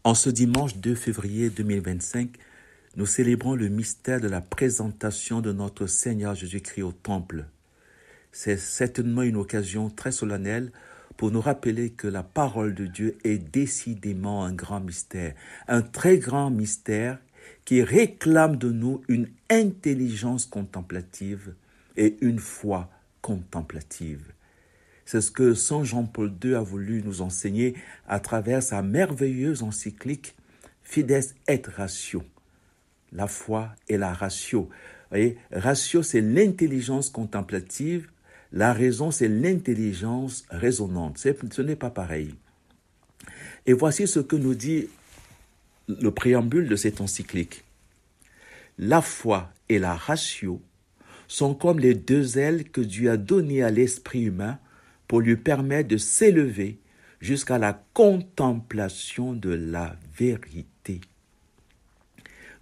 En ce dimanche 2 février 2025, nous célébrons le mystère de la présentation de notre Seigneur Jésus-Christ au Temple. C'est certainement une occasion très solennelle pour nous rappeler que la parole de Dieu est décidément un grand mystère, un très grand mystère qui réclame de nous une intelligence contemplative et une foi contemplative. C'est ce que Saint Jean-Paul II a voulu nous enseigner à travers sa merveilleuse encyclique Fides et Ratio. La foi et la ratio. Vous voyez, ratio, c'est l'intelligence contemplative. La raison, c'est l'intelligence raisonnante. Ce n'est pas pareil. Et voici ce que nous dit le préambule de cette encyclique. La foi et la ratio sont comme les deux ailes que Dieu a données à l'esprit humain pour lui permettre de s'élever jusqu'à la contemplation de la vérité.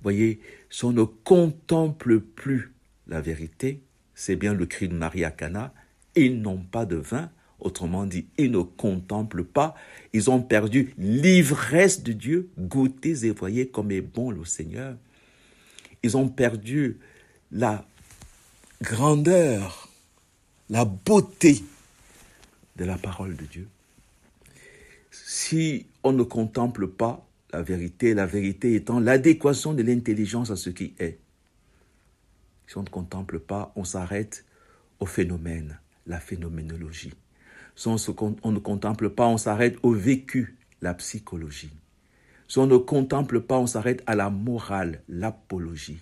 Voyez, si on ne contemple plus la vérité, c'est bien le cri de Marie à Cana, ils n'ont pas de vin, autrement dit, ils ne contemplent pas, ils ont perdu l'ivresse de Dieu, goûtez et voyez comme est bon le Seigneur. Ils ont perdu la grandeur, la beauté de la parole de Dieu. Si on ne contemple pas la vérité étant l'adéquation de l'intelligence à ce qui est. Si on ne contemple pas, on s'arrête au phénomène, la phénoménologie. Si on ne contemple pas, on s'arrête au vécu, la psychologie. Si on ne contemple pas, on s'arrête à la morale, l'apologie.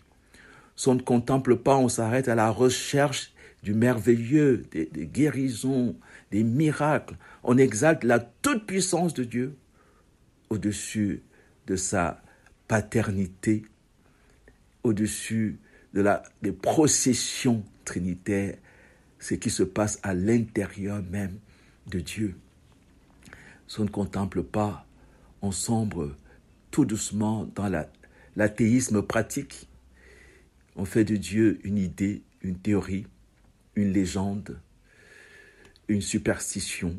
Si on ne contemple pas, on s'arrête à la recherche du merveilleux, des guérisons, des miracles. On exalte la toute-puissance de Dieu au-dessus de sa paternité, au-dessus des processions trinitaires, ce qui se passe à l'intérieur même de Dieu. Si on ne contemple pas, on sombre tout doucement dans l'athéisme pratique. On fait de Dieu une idée, une théorie, une légende, une superstition,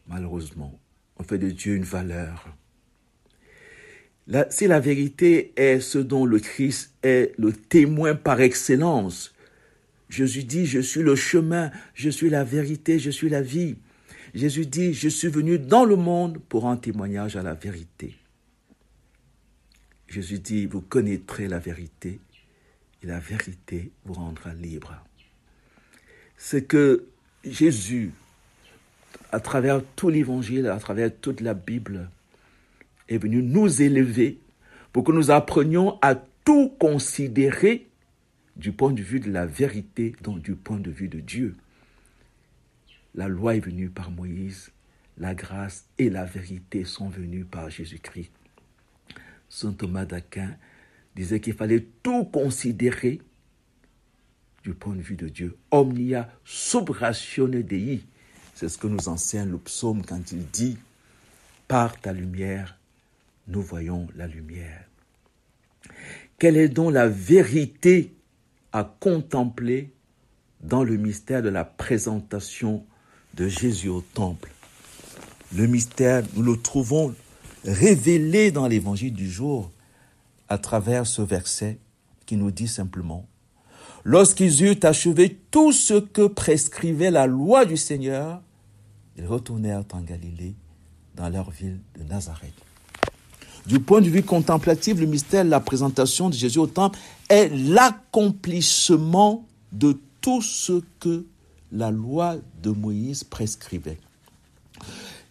malheureusement. On fait de Dieu une valeur. Si la vérité est ce dont le Christ est le témoin par excellence, Jésus dit, je suis le chemin, je suis la vérité, je suis la vie. Jésus dit, je suis venu dans le monde pour rendre témoignage à la vérité. Jésus dit, vous connaîtrez la vérité et la vérité vous rendra libre. C'est que Jésus, à travers tout l'évangile, à travers toute la Bible, est venu nous élever pour que nous apprenions à tout considérer du point de vue de la vérité, donc du point de vue de Dieu. La loi est venue par Moïse, la grâce et la vérité sont venues par Jésus-Christ. Saint Thomas d'Aquin disait qu'il fallait tout considérer du point de vue de Dieu. Omnia sub ratione Dei. C'est ce que nous enseigne le psaume quand il dit « Par ta lumière, nous voyons la lumière ». Quelle est donc la vérité à contempler dans le mystère de la présentation de Jésus au temple? Le mystère, nous le trouvons révélé dans l'évangile du jour à travers ce verset qui nous dit simplement « Lorsqu'ils eurent achevé tout ce que prescrivait la loi du Seigneur, ils retournèrent en Galilée, dans leur ville de Nazareth. » Du point de vue contemplatif, le mystère de la présentation de Jésus au temple est l'accomplissement de tout ce que la loi de Moïse prescrivait.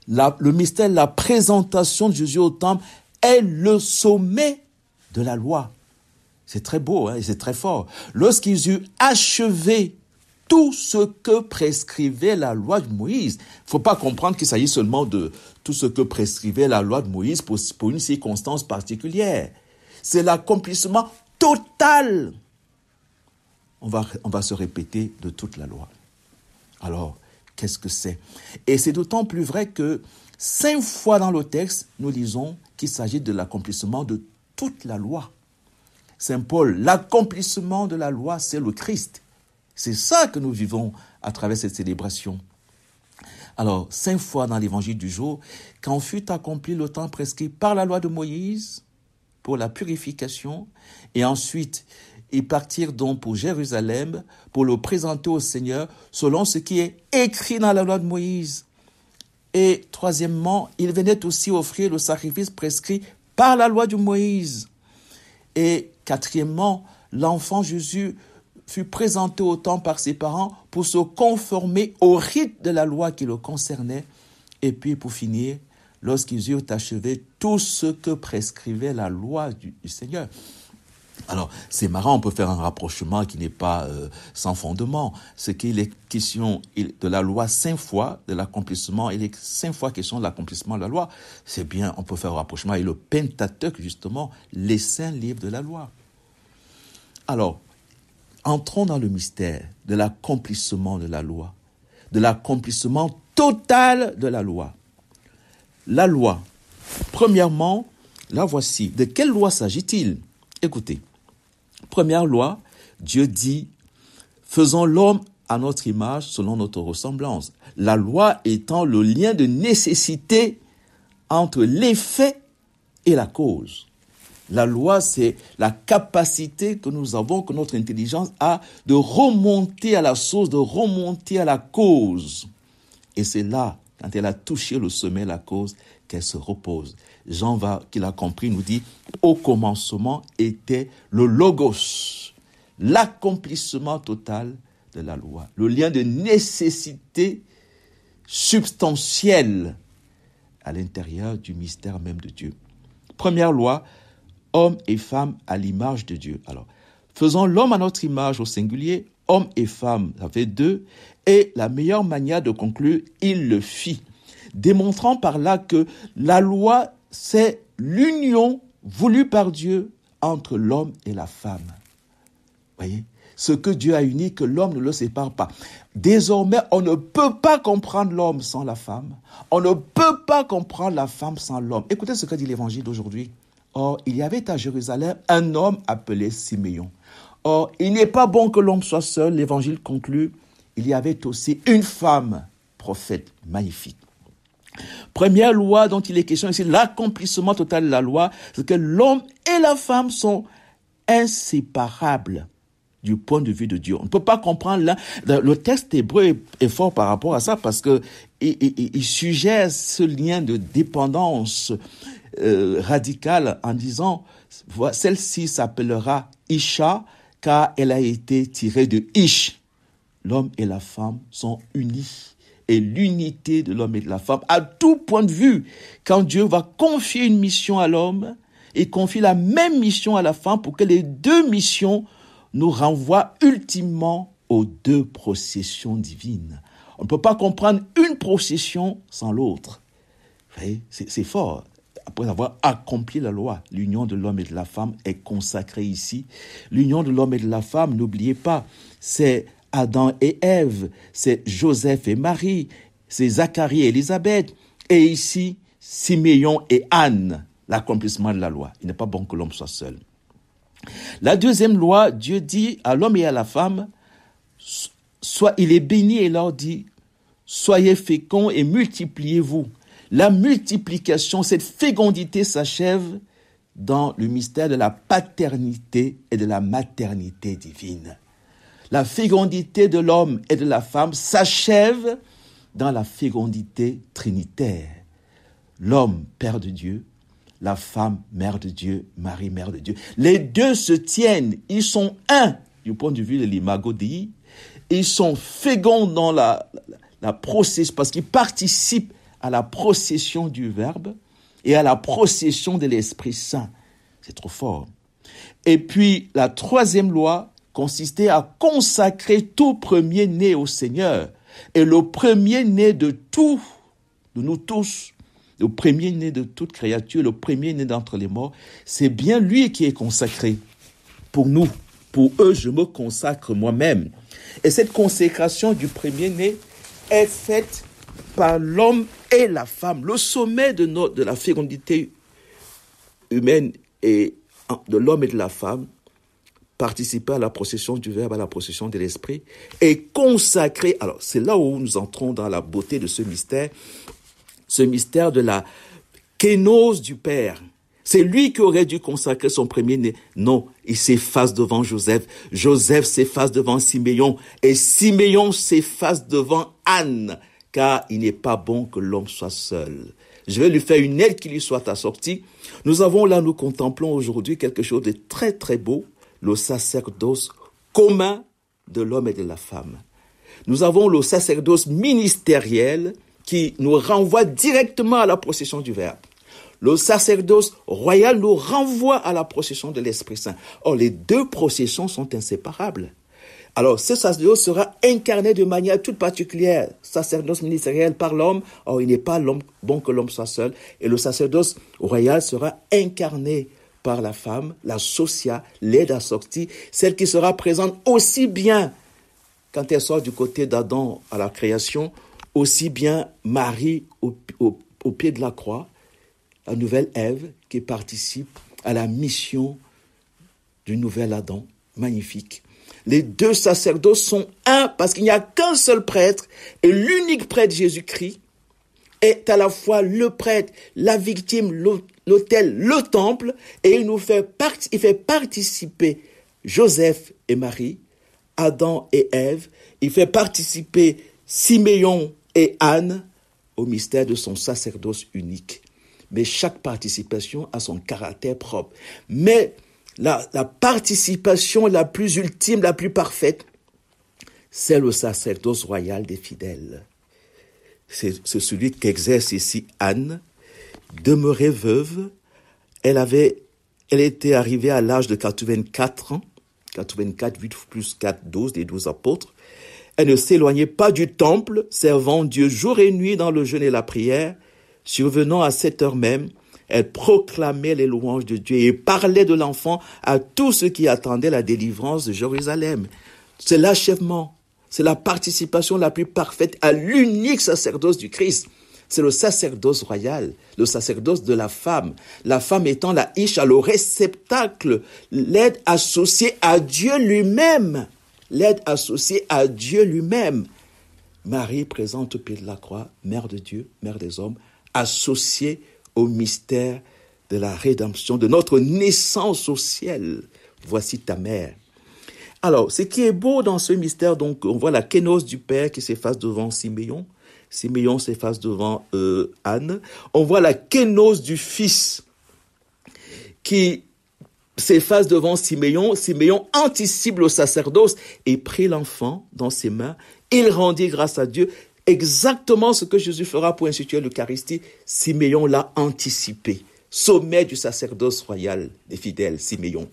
Le mystère de la présentation de Jésus au temple est le sommet de la loi. C'est très beau, et c'est très fort. Lorsqu'ils eurent achevé tout ce que prescrivait la loi de Moïse. Il ne faut pas comprendre qu'il s'agit seulement de tout ce que prescrivait la loi de Moïse pour une circonstance particulière. C'est l'accomplissement total. On va se répéter de toute la loi. Alors, qu'est-ce que c'est? Et c'est d'autant plus vrai que 5 fois dans le texte, nous lisons qu'il s'agit de l'accomplissement de toute la loi. Saint Paul, l'accomplissement de la loi, c'est le Christ. C'est ça que nous vivons à travers cette célébration. Alors, 5 fois dans l'évangile du jour, quand fut accompli le temps prescrit par la loi de Moïse pour la purification, et ensuite, ils partirent donc pour Jérusalem pour le présenter au Seigneur selon ce qui est écrit dans la loi de Moïse. Et troisièmement, ils venaient aussi offrir le sacrifice prescrit par la loi de Moïse. Et quatrièmement, l'enfant Jésus fut présenté au temple par ses parents pour se conformer au rite de la loi qui le concernait. Et puis pour finir, lorsqu'ils eurent achevé tout ce que prescrivait la loi du Seigneur. Alors, c'est marrant, on peut faire un rapprochement qui n'est pas sans fondement. C'est qu'il est question de la loi 5 fois, de l'accomplissement, il est 5 fois question de l'accomplissement de la loi. C'est bien, on peut faire un rapprochement avec le Pentateuque, justement, les 5 livres de la loi. Alors, entrons dans le mystère de l'accomplissement de la loi, de l'accomplissement total de la loi. La loi, premièrement, la voici. De quelle loi s'agit-il ? Écoutez, première loi, Dieu dit, faisons l'homme à notre image selon notre ressemblance. La loi étant le lien de nécessité entre l'effet et la cause. La loi, c'est la capacité que nous avons, que notre intelligence a de remonter à la source, de remonter à la cause. Et c'est là, quand elle a touché le sommet, la cause, qu'elle se repose. Jean, qui l'a compris, nous dit, au commencement était le logos, l'accomplissement total de la loi, le lien de nécessité substantielle à l'intérieur du mystère même de Dieu. Première loi, homme et femme à l'image de Dieu. Alors, faisons l'homme à notre image au singulier, homme et femme, ça fait 2, et la meilleure manière de conclure, il le fit, démontrant par là que la loi, c'est l'union voulue par Dieu entre l'homme et la femme. Voyez, ce que Dieu a uni, que l'homme ne le sépare pas. Désormais, on ne peut pas comprendre l'homme sans la femme. On ne peut pas comprendre la femme sans l'homme. Écoutez ce que dit l'évangile d'aujourd'hui. Or, il y avait à Jérusalem un homme appelé Siméon. Or, il n'est pas bon que l'homme soit seul. L'évangile conclut, il y avait aussi une femme, prophète magnifique. Première loi dont il est question ici, l'accomplissement total de la loi, c'est que l'homme et la femme sont inséparables du point de vue de Dieu. On ne peut pas comprendre là. Le texte hébreu est fort par rapport à ça parce que il suggère ce lien de dépendance radicale en disant celle-ci s'appellera Isha car elle a été tirée de Ish. L'homme et la femme sont unis. Et l'unité de l'homme et de la femme, à tout point de vue, quand Dieu va confier une mission à l'homme, il confie la même mission à la femme pour que les 2 missions nous renvoient ultimement aux 2 processions divines. On ne peut pas comprendre une procession sans l'autre. Vous voyez, c'est fort. Après avoir accompli la loi, l'union de l'homme et de la femme est consacrée ici. L'union de l'homme et de la femme, n'oubliez pas, c'est Adam et Ève, c'est Joseph et Marie, c'est Zacharie et Élisabeth, et ici, Siméon et Anne, l'accomplissement de la loi. Il n'est pas bon que l'homme soit seul. La deuxième loi, Dieu dit à l'homme et à la femme, il est béni et leur dit, soyez féconds et multipliez-vous. La multiplication, cette fécondité s'achève dans le mystère de la paternité et de la maternité divine. La fécondité de l'homme et de la femme s'achève dans la fécondité trinitaire. L'homme, Père de Dieu, la femme, Mère de Dieu, Marie, Mère de Dieu. Les 2 se tiennent, ils sont un du point de vue de l'imago Dei. Ils sont féconds dans la procession, parce qu'ils participent à la procession du Verbe et à la procession de l'Esprit Saint. C'est trop fort. Et puis, la 3e loi consistait à consacrer tout premier-né au Seigneur. Et le premier-né de tout, de nous tous, le premier-né de toute créature, le premier-né d'entre les morts, c'est bien lui qui est consacré. Pour nous, pour eux, je me consacre moi-même. Et cette consécration du premier-né est faite par l'homme et la femme. Le sommet de la fécondité humaine et de l'homme et de la femme participer à la procession du Verbe, à la procession de l'Esprit, et consacrer. Alors, c'est là où nous entrons dans la beauté de ce mystère de la kénose du Père. C'est lui qui aurait dû consacrer son premier-né. Non, il s'efface devant Joseph. Joseph s'efface devant Siméon. Et Siméon s'efface devant Anne, car il n'est pas bon que l'homme soit seul. Je vais lui faire une aide qui lui soit assortie. Nous contemplons aujourd'hui quelque chose de très très beau, le sacerdoce commun de l'homme et de la femme. Nous avons le sacerdoce ministériel qui nous renvoie directement à la procession du Verbe. Le sacerdoce royal nous renvoie à la procession de l'Esprit Saint. Or, les deux processions sont inséparables. Alors, ce sacerdoce sera incarné de manière toute particulière. Sacerdoce ministériel par l'homme. Or, il n'est pas bon que l'homme soit seul. Et le sacerdoce royal sera incarné par la femme, la socia, l'aide assortie, celle qui sera présente aussi bien quand elle sort du côté d'Adam à la création, aussi bien Marie au pied de la croix, la nouvelle Ève qui participe à la mission du nouvel Adam. Magnifique. Les deux sacerdoces sont un parce qu'il n'y a qu'un seul prêtre et l'unique prêtre Jésus-Christ est à la fois le prêtre, la victime, l'autel, le temple, et il fait participer Joseph et Marie, Adam et Ève, il fait participer Siméon et Anne au mystère de son sacerdoce unique. Mais chaque participation a son caractère propre. Mais la participation la plus ultime, la plus parfaite, c'est le sacerdoce royal des fidèles. C'est celui qu'exerce ici Anne, demeurée veuve. Elle était arrivée à l'âge de 84 ans, 84, 8 plus 4, 12, des 12 apôtres. Elle ne s'éloignait pas du temple, servant Dieu jour et nuit dans le jeûne et la prière. Survenant à cette heure même, elle proclamait les louanges de Dieu et parlait de l'enfant à tous ceux qui attendaient la délivrance de Jérusalem. C'est l'achèvement, c'est la participation la plus parfaite à l'unique sacerdoce du Christ. C'est le sacerdoce royal, le sacerdoce de la femme étant la isha, le réceptacle, l'aide associée à Dieu lui-même. L'aide associée à Dieu lui-même. Marie présente au pied de la croix, mère de Dieu, mère des hommes, associée au mystère de la rédemption, de notre naissance au ciel. Voici ta mère. Alors, ce qui est beau dans ce mystère, donc, on voit la kénose du Père qui s'efface devant Siméon. Siméon s'efface devant Anne. On voit la kénose du Fils qui s'efface devant Siméon. Siméon anticipe le sacerdoce et prit l'enfant dans ses mains. Il rendit grâce à Dieu. Exactement ce que Jésus fera pour instituer l'Eucharistie, Siméon l'a anticipé. Sommet du sacerdoce royal des fidèles, Siméon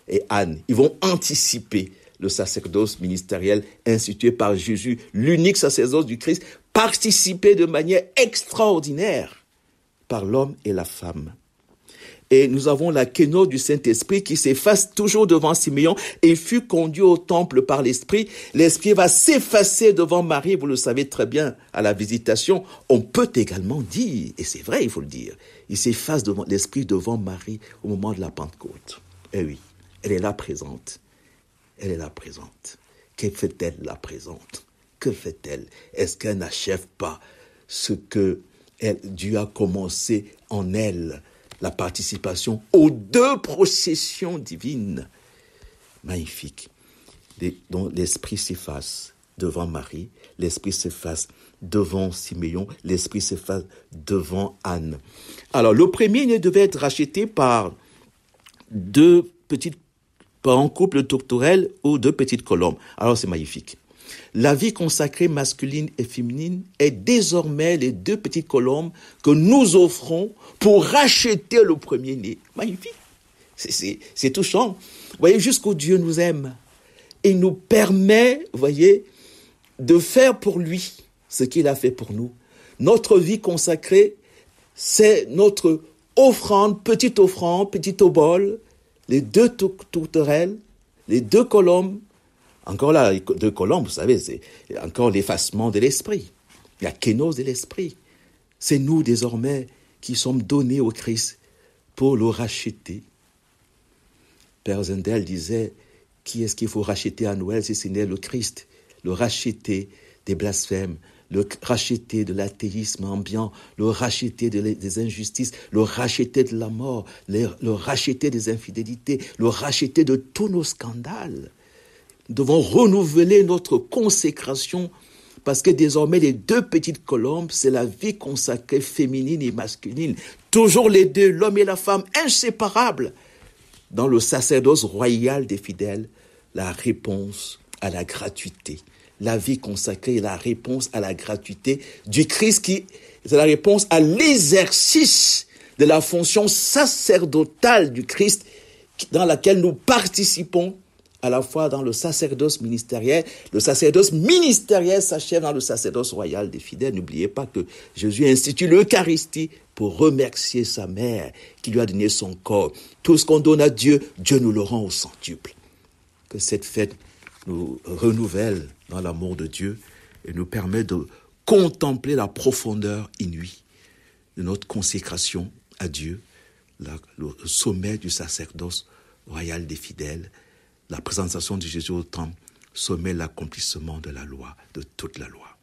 et Anne. Ils vont anticiper le sacerdoce ministériel institué par Jésus, l'unique sacerdoce du Christ, participé de manière extraordinaire par l'homme et la femme. Et nous avons la kénose du Saint-Esprit qui s'efface toujours devant Siméon et fut conduit au temple par l'Esprit. L'Esprit va s'effacer devant Marie, vous le savez très bien, à la visitation. On peut également dire, et c'est vrai, il faut le dire, il s'efface devant l'Esprit devant Marie au moment de la Pentecôte. Eh oui, elle est là présente. Elle est là présente. Que fait-elle là présente? Que fait-elle? Est-ce qu'elle n'achève pas ce que Dieu a commencé en elle? La participation aux deux processions divines. Magnifique. Donc l'Esprit s'efface devant Marie, l'Esprit s'efface devant Siméon, l'Esprit s'efface devant Anne. Alors le premier-né devait être racheté par un couple doctorel ou deux petites colombes. Alors c'est magnifique. La vie consacrée masculine et féminine est désormais les deux petites colombes que nous offrons pour racheter le premier-né. Magnifique. C'est touchant. Vous voyez, jusqu'où Dieu nous aime. Il nous permet, vous voyez, de faire pour lui ce qu'il a fait pour nous. Notre vie consacrée, c'est notre offrande, petit obol, les deux tourterelles, les deux colombes. Encore là, les deux colombes, vous savez, c'est encore l'effacement de l'esprit, la kénose de l'esprit. C'est nous désormais qui sommes donnés au Christ pour le racheter. Père Zendel disait, Qui est-ce qu'il faut racheter à Noël si ce n'est le Christ? Le racheter des blasphèmes, le racheter de l'athéisme ambiant, le racheter des injustices, le racheter de la mort, le racheter des infidélités, le racheter de tous nos scandales. Nous devons renouveler notre consécration parce que désormais les deux petites colombes, c'est la vie consacrée féminine et masculine. Toujours les deux, l'homme et la femme, inséparables. Dans le sacerdoce royal des fidèles, la réponse à la gratuité. La vie consacrée est la réponse à la gratuité du Christ c'est la réponse à l'exercice de la fonction sacerdotale du Christ dans laquelle nous participons à la fois dans le sacerdoce ministériel. Le sacerdoce ministériel s'achève dans le sacerdoce royal des fidèles. N'oubliez pas que Jésus institue l'Eucharistie pour remercier sa mère qui lui a donné son corps. Tout ce qu'on donne à Dieu, Dieu nous le rend au centuple. Que cette fête nous renouvelle dans l'amour de Dieu et nous permet de contempler la profondeur inouïe de notre consécration à Dieu, le sommet du sacerdoce royal des fidèles, la présentation de Jésus au temple, sommet l'accomplissement de la loi, de toute la loi.